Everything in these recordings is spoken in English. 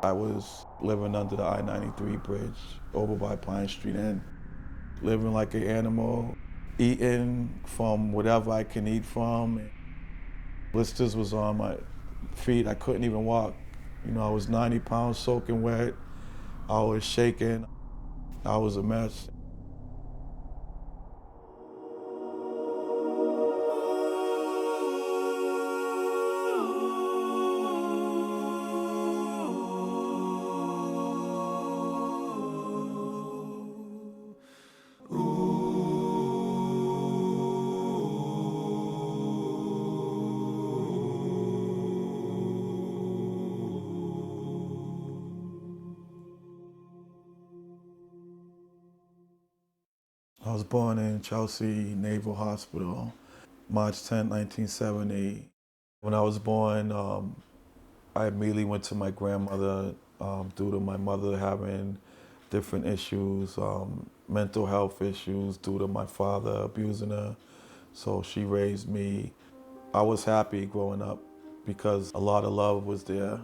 I was living under the I-93 bridge over by Pine Street Inn, living like an animal, eating from whatever I can eat from. Blisters was on my feet. I couldn't even walk. I was 90 pounds soaking wet. I was shaking. I was a mess. I was born in Chelsea Naval Hospital, March 10th, 1970. When I was born, I immediately went to my grandmother due to my mother having different issues, mental health issues due to my father abusing her. So she raised me. I was happy growing up because a lot of love was there.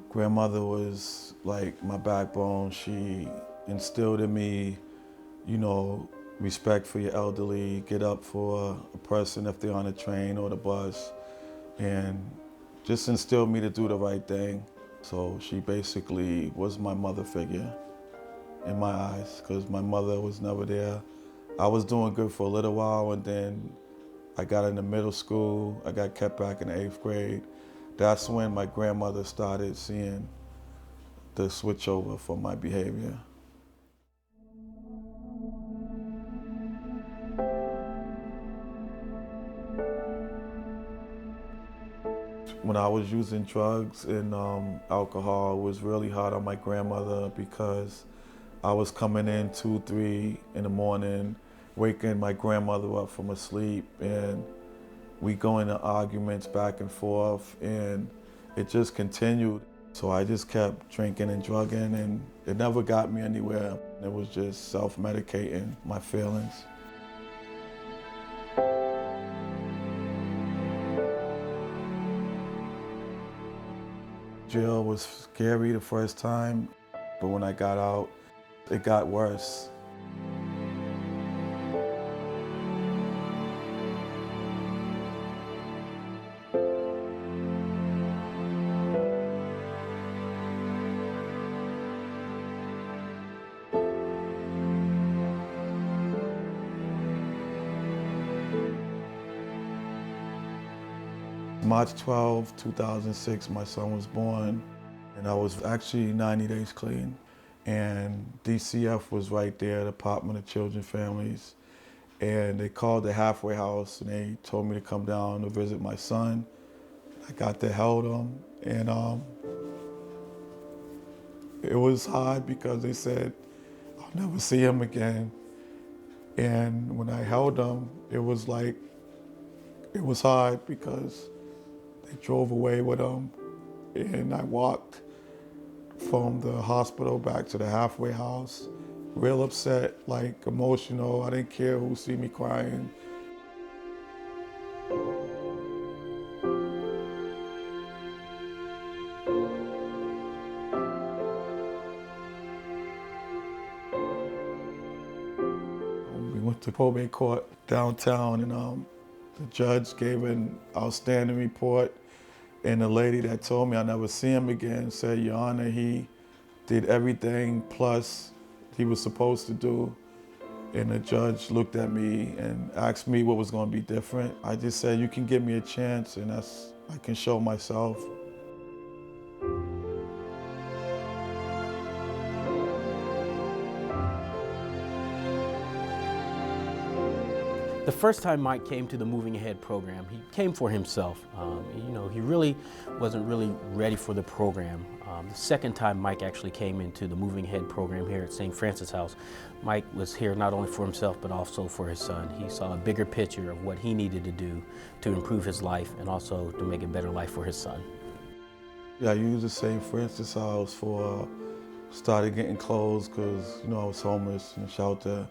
Grandmother was like my backbone. She instilled in me, you know, respect for your elderly, get up for a person if they're on a train or the bus, and just instilled me to do the right thing. So she basically was my mother figure in my eyes because my mother was never there. I was doing good for a little while, and then I got into middle school. I got kept back in the 8th grade. That's when my grandmother started seeing the switch over for my behavior. When I was using drugs and alcohol, it was really hard on my grandmother because I was coming in 2, 3 in the morning, waking my grandmother up from her sleep, and we go into arguments back and forth, and it just continued. So I just kept drinking and drugging, and it never got me anywhere. It was just self-medicating my feelings. Jail was scary the first time, but when I got out, it got worse. March 12, 2006, my son was born, and I was actually 90 days clean. And DCF was right there, Department of Children and Families, and they called the halfway house, and they told me to come down to visit my son. I got to held him, and it was hard because they said I'll never see him again. And when I held him, it was hard because they drove away with him, and I walked from the hospital back to the halfway house, real upset, like emotional. I didn't care who see me crying. We went to probate court downtown, and the judge gave an outstanding report. And the lady that told me I'd never see him again said, Your Honor, he did everything plus he was supposed to do. And the judge looked at me and asked me what was going to be different. I just said, you can give me a chance, and I can show myself. The first time Mike came to the Moving Ahead program, he came for himself. He really wasn't really ready for the program. The second time Mike actually came into the Moving Ahead program here at St. Francis House, Mike was here not only for himself but also for his son. He saw a bigger picture of what he needed to do to improve his life and also to make a better life for his son. Yeah, I used the St. Francis House for started getting clothes because I was homeless in a shelter.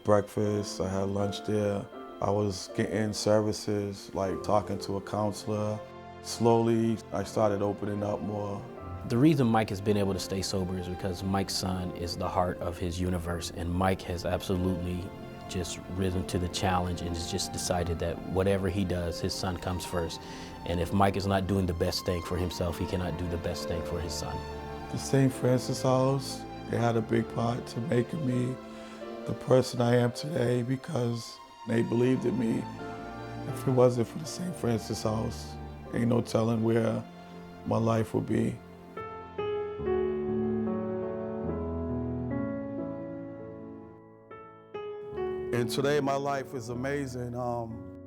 Breakfast, I had lunch there. I was getting services like talking to a counselor. Slowly, I started opening up more The reason Mike has been able to stay sober is because Mike's son is the heart of his universe, and Mike has absolutely just risen to the challenge and has just decided that whatever he does, his son comes first. And if Mike is not doing the best thing for himself, he cannot do the best thing for his son. The St. Francis House, they had a big part to making me the person I am today because they believed in me. If it wasn't for the St. Francis House, ain't no telling where my life would be. And today my life is amazing.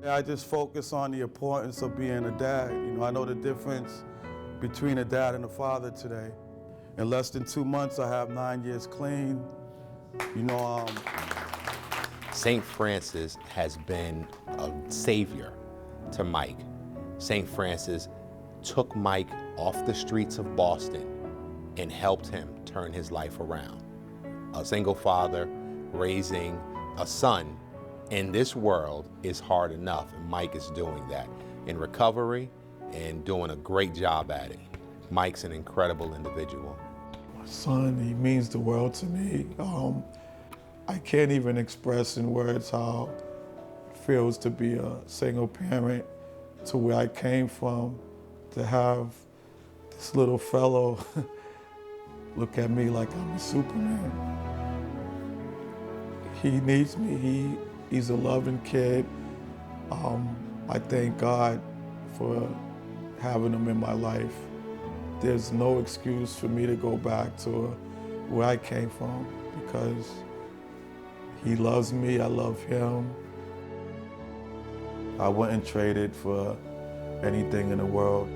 I just focus on the importance of being a dad. I know the difference between a dad and a father today. In less than 2 months, I have 9 years clean. St. Francis has been a savior to Mike. St. Francis took Mike off the streets of Boston and helped him turn his life around. A single father raising a son in this world is hard enough, and Mike is doing that in recovery and doing a great job at it. Mike's an incredible individual. My son, he means the world to me. I can't even express in words how it feels to be a single parent, to where I came from, to have this little fellow look at me like I'm a Superman. He needs me. He's a loving kid. I thank God for having him in my life. There's no excuse for me to go back to where I came from because he loves me, I love him. I wouldn't trade it for anything in the world.